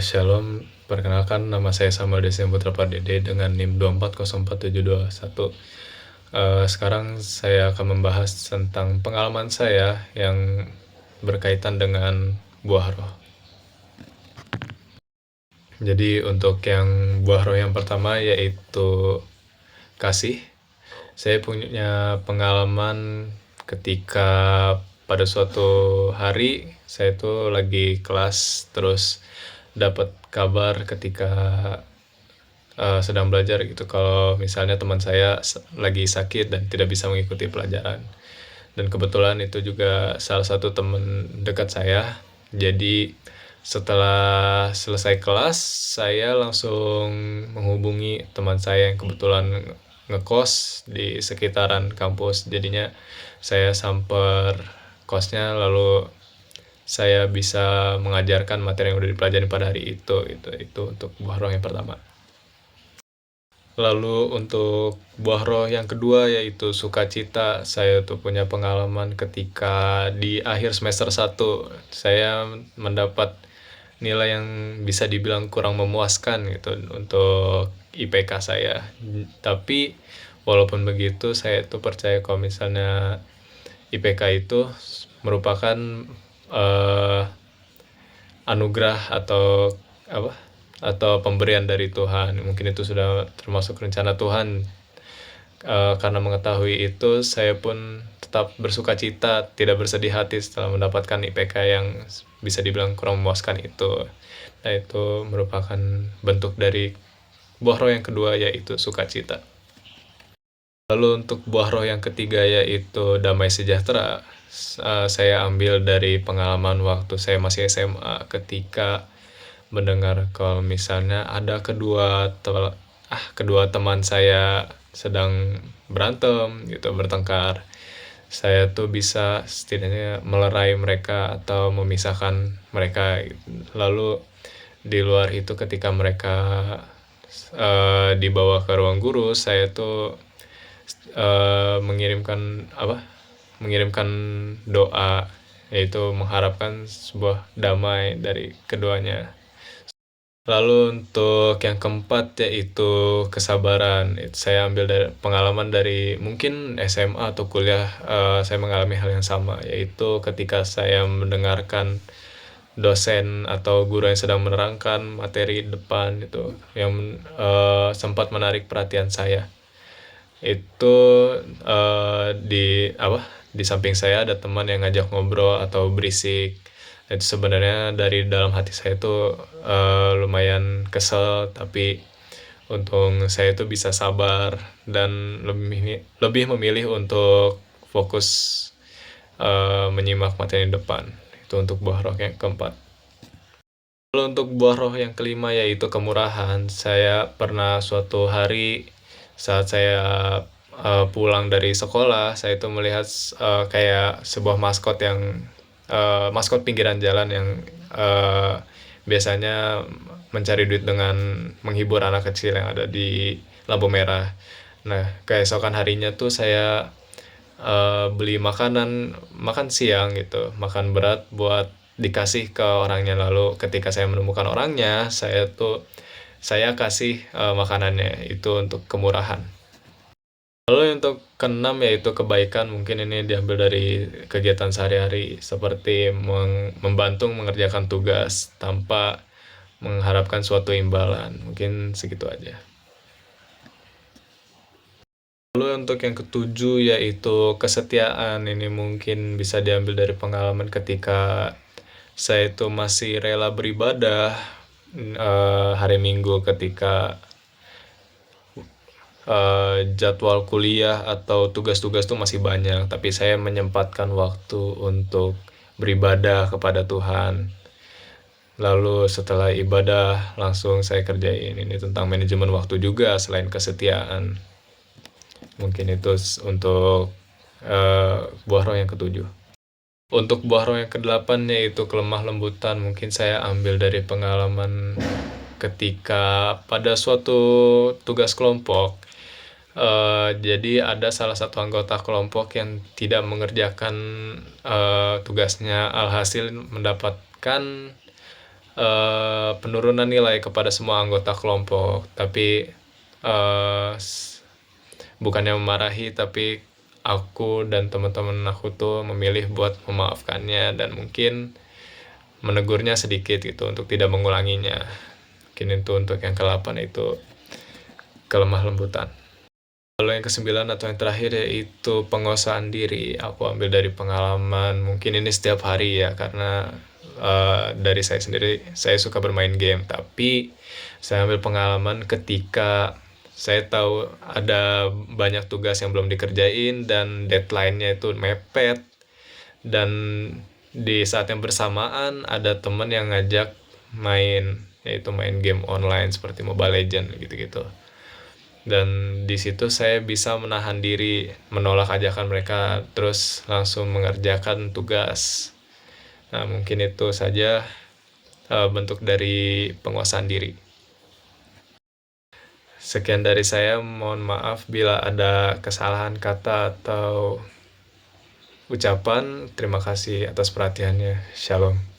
Shalom, perkenalkan nama saya Samuel Desian Putra Pardede dengan NIM 2404721. Sekarang saya akan membahas tentang pengalaman saya yang berkaitan dengan buah roh. Jadi untuk yang buah roh yang pertama yaitu kasih. Saya punya pengalaman ketika pada suatu hari saya tuh lagi kelas, terus dapat kabar ketika sedang belajar gitu, kalau misalnya teman saya lagi sakit dan tidak bisa mengikuti pelajaran. Dan kebetulan itu juga salah satu teman dekat saya. Jadi setelah selesai kelas, saya langsung menghubungi teman saya yang kebetulan ngekos di sekitaran kampus. Jadinya saya samper kosnya, lalu saya bisa mengajarkan materi yang udah dipelajari pada hari itu. Itu untuk buah roh yang pertama. Lalu untuk buah roh yang kedua yaitu sukacita. Saya tuh punya pengalaman ketika di akhir semester 1 saya mendapat nilai yang bisa dibilang kurang memuaskan gitu untuk IPK saya. Tapi walaupun begitu saya tuh percaya kalau misalnya IPK itu merupakan eh, anugerah atau apa atau pemberian dari Tuhan. Mungkin itu sudah termasuk rencana Tuhan. Karena mengetahui itu, saya pun tetap bersukacita, tidak bersedih hati setelah mendapatkan IPK yang bisa dibilang kurang memuaskan itu. Nah, itu merupakan bentuk dari buah roh yang kedua, yaitu sukacita. Lalu untuk buah roh yang ketiga yaitu damai sejahtera. Saya ambil dari pengalaman waktu saya masih SMA ketika mendengar kalau misalnya ada kedua teman saya sedang berantem gitu, bertengkar. Saya tuh bisa setidaknya melerai mereka atau memisahkan mereka gitu. Lalu di luar itu ketika mereka dibawa ke ruang guru, saya tuh mengirimkan doa, yaitu mengharapkan sebuah damai dari keduanya. Lalu untuk yang keempat yaitu kesabaran. Saya ambil dari pengalaman dari mungkin SMA atau kuliah. Saya mengalami hal yang sama, yaitu ketika saya mendengarkan dosen atau guru yang sedang menerangkan materi depan itu yang sempat menarik perhatian saya. Itu di samping saya ada teman yang ngajak ngobrol atau berisik. Itu sebenarnya dari dalam hati saya tuh lumayan kesel, tapi untung saya tuh bisa sabar dan lebih memilih untuk fokus menyimak materi depan. Itu untuk buah roh yang keempat. Lalu untuk buah roh yang kelima yaitu kemurahan. Saya pernah suatu hari saat saya pulang dari sekolah, saya itu melihat kayak sebuah maskot pinggiran jalan yang biasanya mencari duit dengan menghibur anak kecil yang ada di lampu merah. Nah, keesokan harinya tuh saya beli makan siang gitu, makan berat buat dikasih ke orangnya. Lalu ketika saya menemukan orangnya, saya kasih makanannya itu untuk kemurahan. Lalu untuk keenam yaitu kebaikan. Mungkin ini diambil dari kegiatan sehari-hari seperti membantu mengerjakan tugas tanpa mengharapkan suatu imbalan. Mungkin segitu aja. Lalu untuk yang ketujuh yaitu kesetiaan. Ini mungkin bisa diambil dari pengalaman ketika saya itu masih rela beribadah hari Minggu ketika jadwal kuliah atau tugas-tugas tuh masih banyak, tapi saya menyempatkan waktu untuk beribadah kepada Tuhan. Lalu setelah ibadah langsung saya kerjain. Ini tentang manajemen waktu juga selain kesetiaan. Mungkin itu untuk buah roh yang ketujuh. Untuk buah roh yang kedelapan yaitu kelemah lembutan. Mungkin saya ambil dari pengalaman ketika pada suatu tugas kelompok. Jadi ada salah satu anggota kelompok yang tidak mengerjakan tugasnya, alhasil mendapatkan penurunan nilai kepada semua anggota kelompok, tapi, bukannya memarahi, tapi aku dan teman-teman aku tuh memilih buat memaafkannya dan mungkin menegurnya sedikit gitu untuk tidak mengulanginya. Mungkin itu untuk yang ke-8 itu kelemah lembutan. Kalau yang ke-9 atau yang terakhir yaitu penguasaan diri, aku ambil dari pengalaman mungkin ini setiap hari ya karena, dari saya sendiri, saya suka bermain game, tapi saya ambil pengalaman ketika saya tahu ada banyak tugas yang belum dikerjain dan deadline-nya itu mepet, dan di saat yang bersamaan ada temen yang ngajak main, yaitu main game online seperti Mobile Legends gitu-gitu. Dan di situ saya bisa menahan diri, menolak ajakan mereka, terus langsung mengerjakan tugas. Nah, mungkin itu saja, bentuk dari penguasaan diri. Sekian dari saya, mohon maaf bila ada kesalahan kata atau ucapan. Terima kasih atas perhatiannya. Shalom.